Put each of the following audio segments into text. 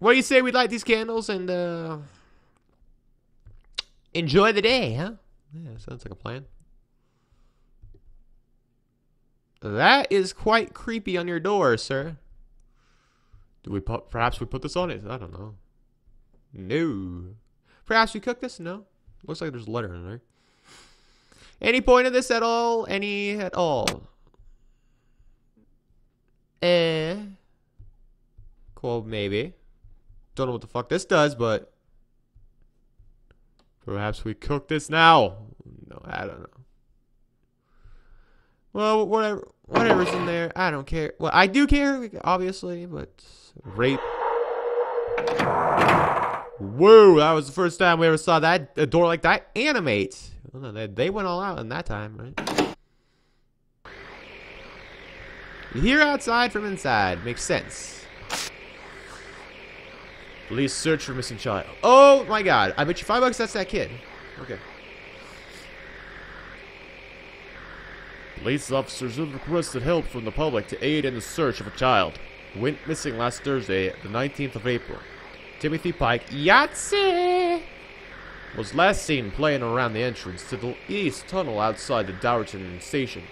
What do you say we light these candles and enjoy the day, huh? Yeah, sounds like a plan. That is quite creepy on your door, sir. Perhaps we put this on it? I don't know. No. Perhaps we cook this? No. Looks like there's a letter in there. Any point of this at all? Any at all? Cool, maybe. Don't know what the fuck this does, but perhaps we cook this now. No, I don't know. Well, whatever's in there, I don't care. Well, I do care, obviously, but rape. Whoa, that was the first time we ever saw that a door like that animate. Well, no, they went all out in that time, right? You hear outside from inside. Makes sense. Police search for missing child. Oh my god. I bet you $5 that's that kid. Okay. Police officers have requested help from the public to aid in the search of a child who went missing last Thursday, the 19th of April. Timothy Pike Yahtzee was last seen playing around the entrance to the east tunnel outside the Dowerton station.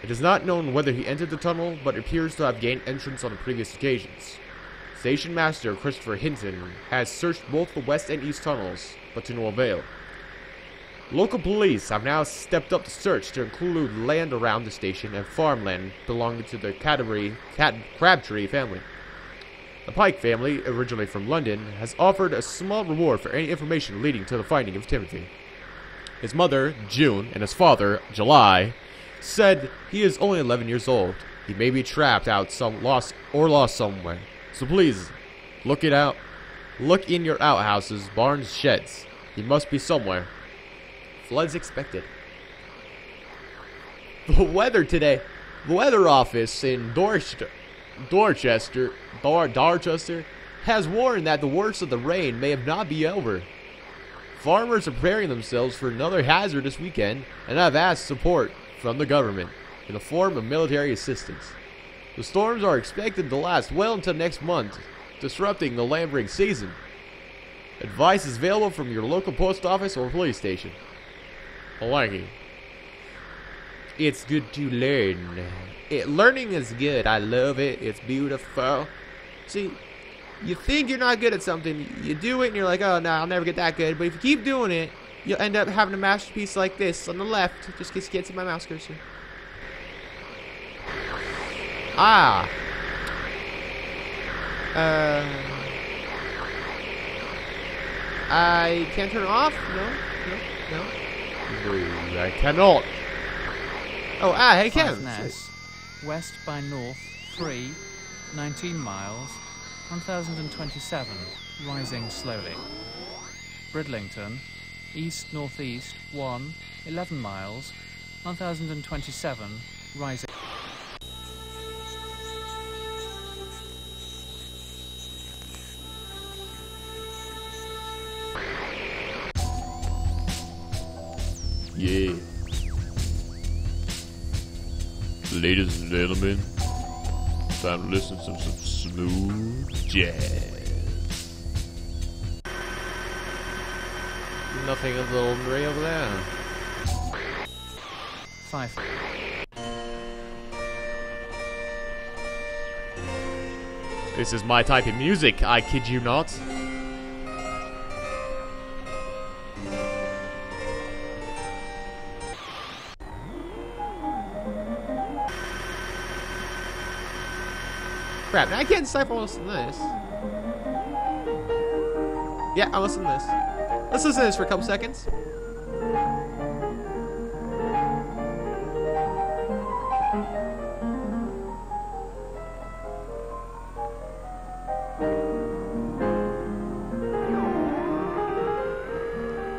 It is not known whether he entered the tunnel, but appears to have gained entrance on the previous occasions. Station Master Christopher Hinton has searched both the west and east tunnels, but to no avail. Local police have now stepped up the search to include land around the station and farmland belonging to the Crabtree family. The Pike family, originally from London, has offered a small reward for any information leading to the finding of Timothy. His mother, June, and his father, July, said he is only 11 years old. He may be trapped out lost somewhere. So please, look it out. Look in your outhouses, barns, sheds. He must be somewhere. Floods expected. The weather today. The weather office in Dorchester has warned that the worst of the rain may have not be over. Farmers are preparing themselves for another hazardous weekend and have asked support from the government in the form of military assistance. The storms are expected to last well until next month, disrupting the lambing season. Advice is available from your local post office or police station. I like it. It's good to learn. Learning is good. I love it. It's beautiful. See, you think you're not good at something, you do it and you're like, oh no, I'll never get that good. But if you keep doing it, you'll end up having a masterpiece like this on the left. Just gets in my mouse cursor. Ah. I can't turn it off? No. I cannot. Oh, I can. West by north, 3, 19 miles, 1027, rising slowly. Bridlington, east-northeast, 1, 11 miles, 1027, rising. Yeah. Ladies and gentlemen, time to listen to some smooth jazz. Nothing of the ordinary over there. 5. This is my type of music, I kid you not. Crap, now I can't decide if I want to listen to this. Yeah, I'll listen to this. Let's listen to this for a couple seconds.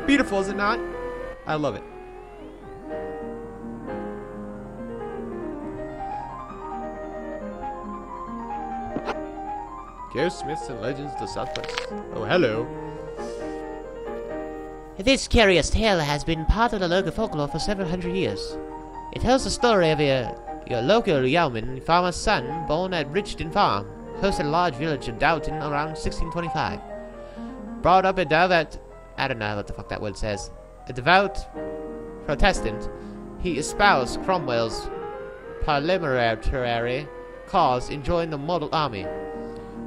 Beautiful, is it not? I love it. Ghost Myths and Legends of the Southwest. Oh, hello. This curious tale has been part of the local folklore for several hundred years. It tells the story of your local yeoman farmer's son born at Bridgeton Farm. hosted a large village in Downton around 1625. Brought up a devout, I don't know what the fuck that word says, a devout Protestant, he espoused Cromwell's parliamentary cause and joined the model army.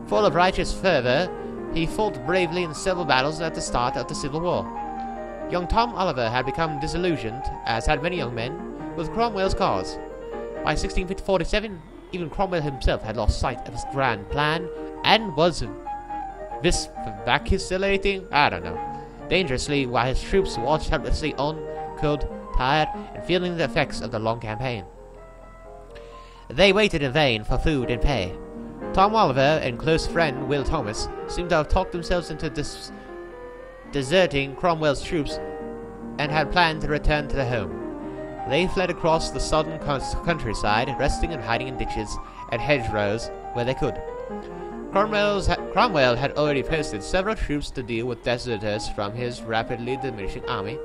Full of righteous fervor, he fought bravely in several battles at the start of the Civil War. Young Tom Oliver had become disillusioned, as had many young men, with Cromwell's cause. By 1647, even Cromwell himself had lost sight of his grand plan, and was vacillating, I don't know, dangerously, while his troops watched helplessly on, cold, tired, and feeling the effects of the long campaign. They waited in vain for food and pay. Tom Oliver and close friend Will Thomas seemed to have talked themselves into deserting Cromwell's troops and had planned to return to their home. They fled across the southern countryside, resting and hiding in ditches and hedgerows where they could. Cromwell had already posted several troops to deal with deserters from his rapidly diminishing army.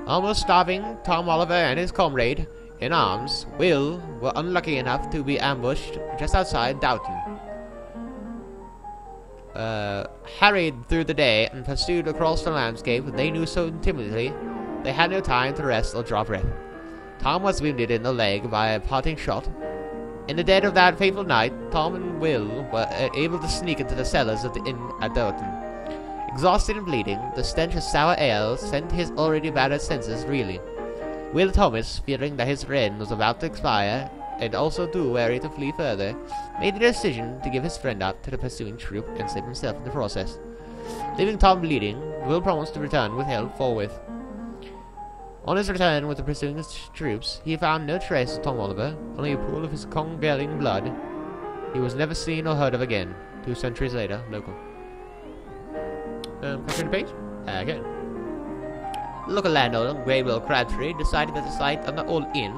Almost starving, Tom Oliver and his comrade in arms, Will, were unlucky enough to be ambushed just outside Downton. Harried through the day and pursued across the landscape they knew so intimately, they had no time to rest or draw breath. Tom was wounded in the leg by a parting shot. In the dead of that fateful night, Tom and Will were able to sneak into the cellars of the inn at Downton. Exhausted and bleeding, the stench of sour ale sent his already battered senses reeling. Will Thomas, fearing that his reign was about to expire, and also too wary to flee further, made the decision to give his friend up to the pursuing troop and save himself in the process. Leaving Tom bleeding, Will promised to return with help forthwith. On his return with the pursuing troops, he found no trace of Tom Oliver, only a pool of his congealing blood. He was never seen or heard of again. 2 centuries later, local. Continue the page? Okay. Local landowner Greywill Crabtree decided that the site of the old inn,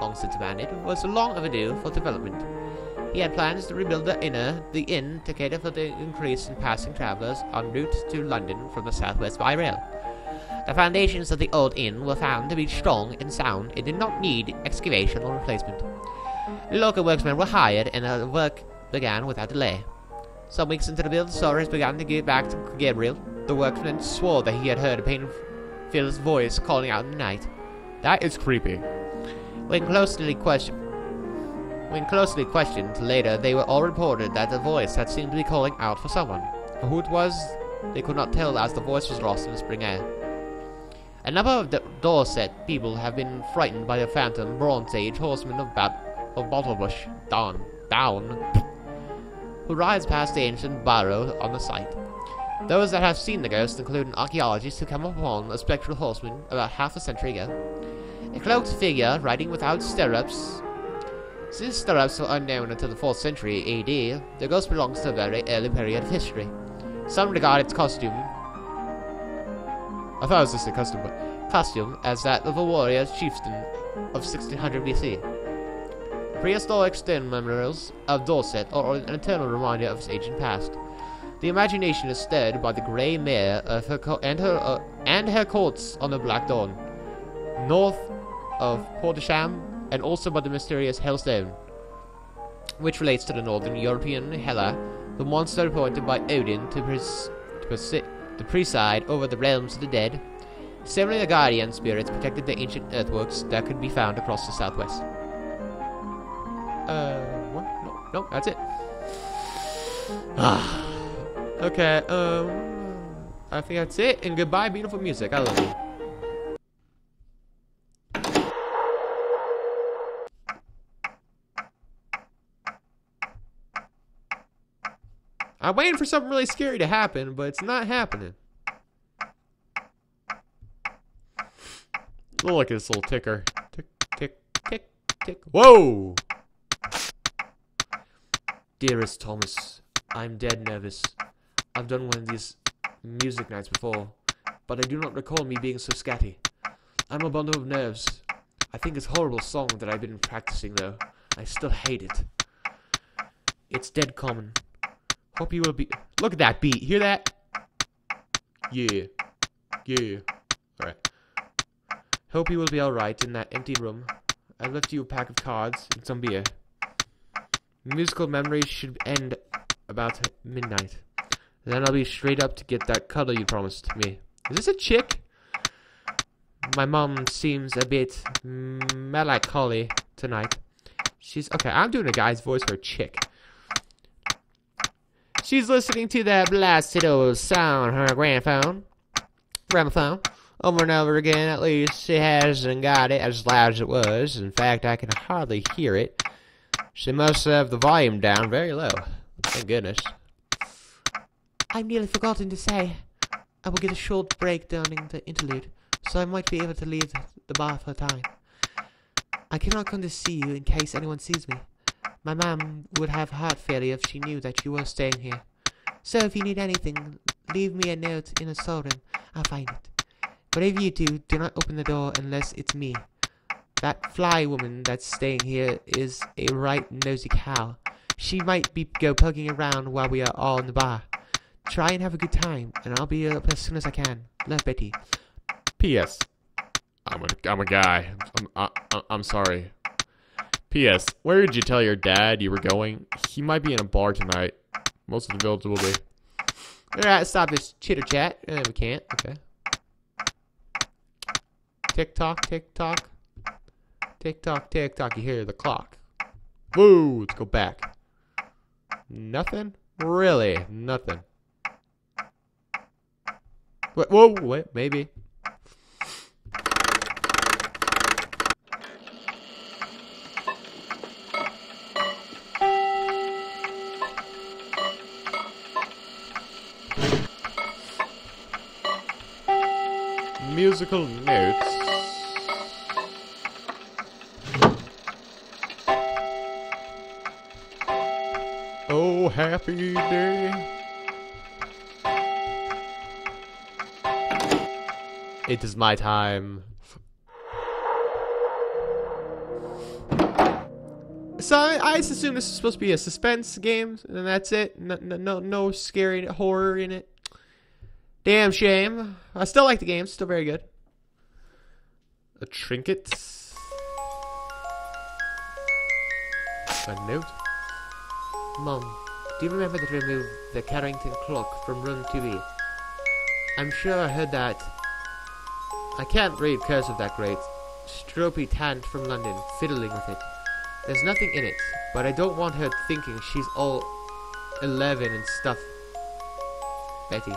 long since abandoned, was long overdue for development. He had plans to rebuild the inn to cater for the increase in passing travelers en route to London from the southwest by rail. The foundations of the old inn were found to be strong and sound and did not need excavation or replacement. Local workmen were hired and the work began without delay. Some weeks into the build, sorrows began to get back to Gabriel. The workman swore that he had heard a pain-filled voice calling out in the night. That is creepy. When closely questioned later, they were all reported that the voice had seemed to be calling out for someone. Who it was, they could not tell as the voice was lost in the spring air. A number of Dorset people have been frightened by the phantom Bronze Age horseman of Bottlebush, Down, who rides past the ancient barrow on the site. Those that have seen the ghost include an archaeologist who came upon a spectral horseman about half a century ago. A cloaked figure riding without stirrups. Since stirrups were unknown until the 4th century AD, the ghost belongs to a very early period of history. Some regard its costume, I thought it was just a costume, as that of a warrior chieftain of 1600 BC. Prehistoric stone memorials of Dorset are an eternal reminder of its ancient past. The imagination is stirred by the grey mare of her courts on the Black Dawn, north of Portesham, and also by the mysterious Hellstone, which relates to the northern European Hela, the monster appointed by Odin to preside over the realms of the dead. Several guardian spirits protected the ancient earthworks that could be found across the southwest. What? No, that's it. Okay, I think that's it, and goodbye, beautiful music. I love you. I'm waiting for something really scary to happen, but it's not happening. Look at this little ticker. Tick, tick, tick, tick. Whoa! Dearest Thomas, I'm dead nervous. I've done one of these music nights before, but I do not recall me being so scatty. I'm a bundle of nerves. I think it's a horrible song that I've been practicing, though. I still hate it. It's dead common. Hope you will be... Look at that beat. Hear that? Yeah. Yeah. Alright. Hope you will be alright in that empty room. I left you a pack of cards and some beer. Musical memories should end about midnight. Then I'll be straight up to get that cuddle you promised me. Is this a chick? My mom seems a bit melancholy tonight. Okay, I'm doing a guy's voice for a chick. She's listening to that blasted old song on her gramophone, over and over again. At least she hasn't got it as loud as it was. In fact, I can hardly hear it. She must have the volume down very low. Thank goodness. I've nearly forgotten to say, I will get a short break during the interlude, so I might be able to leave the bar for a time. I cannot come to see you in case anyone sees me. My mom would have heart failure if she knew that you were staying here. So if you need anything, leave me a note in the storeroom. I'll find it. Whatever you do, do not open the door unless it's me. That fly woman that's staying here is a right nosy cow. She might go poking around while we are all in the bar. Try and have a good time, and I'll be up as soon as I can. Love, Betty. P.S. I'm a guy. I'm sorry. P.S. Where did you tell your dad you were going? He might be in a bar tonight. Most of the village will be. Alright, stop this chitter chat. We can't. Okay. Tick tock, tick tock. Tick tock, tick tock. You hear the clock. Woo! Let's go back. Nothing? Really? Nothing. Whoa, wait, maybe. Musical notes. Oh, happy day. It is my time. So I just assume this is supposed to be a suspense game, and that's it. No scary horror in it. Damn shame. I still like the game. Still very good. A trinket. A note. Mom, do you remember to remove the Carrington clock from room 2B? I'm sure I heard that. I can't read cursive that great. Stropey tant from London, fiddling with it. There's nothing in it, but I don't want her thinking she's all 11 and stuff. Betty.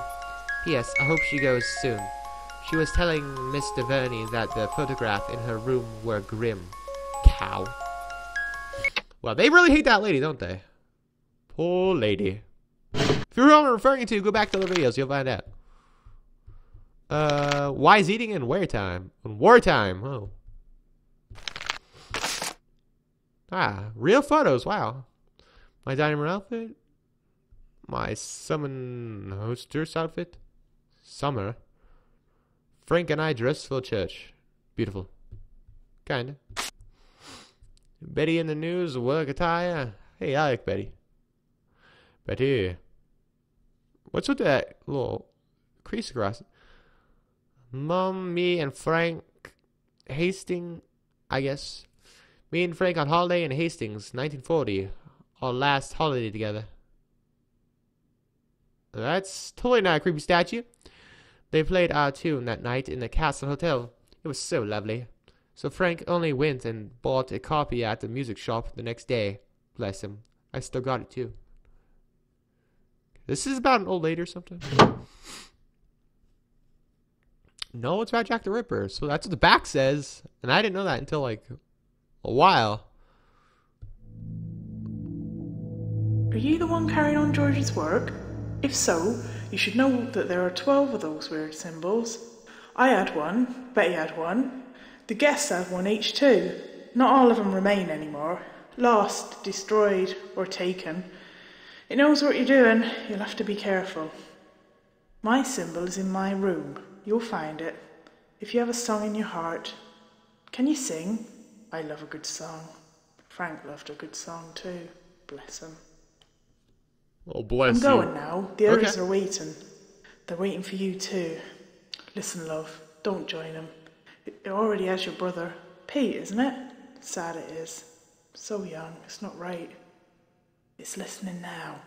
P.S. I hope she goes soon. She was telling Mr. Verney that the photograph in her room were grim. Cow. Well, they really hate that lady, don't they? Poor lady. If you're who I'm referring to, go back to the videos, you'll find out. Wise eating in wartime. In wartime, oh. Ah, real photos, wow. My dining room outfit. My summon hostess outfit. Summer. Frank and I dressed for church. Beautiful. Kinda. Betty in the news, work attire. Hey, I like Betty. Betty. What's with that little crease across it? Mom, me, and Frank Hastings, I guess. Me and Frank on holiday in Hastings, 1940. Our last holiday together. That's totally not a creepy statue. They played our tune that night in the Castle Hotel. It was so lovely. So Frank only went and bought a copy at the music shop the next day. Bless him. I still got it too. This is about an old lady or something. No, it's about Jack the Ripper. So that's what the back says. And I didn't know that until like a while. Are you the one carrying on George's work? If so, you should know that there are 12 of those weird symbols. I had one, Betty had one, the guests had one each too. Not all of them remain anymore. Lost, destroyed, or taken. It knows what you're doing, you'll have to be careful. My symbol is in my room. You'll find it. If you have a song in your heart. Can you sing? I love a good song. Frank loved a good song too. Bless him. Oh, bless I'm going now. The others Okay. are waiting. They're waiting for you too. Listen, love, don't join them. It already has your brother. Pete, isn't it? Sad it is. So young, it's not right. It's listening now.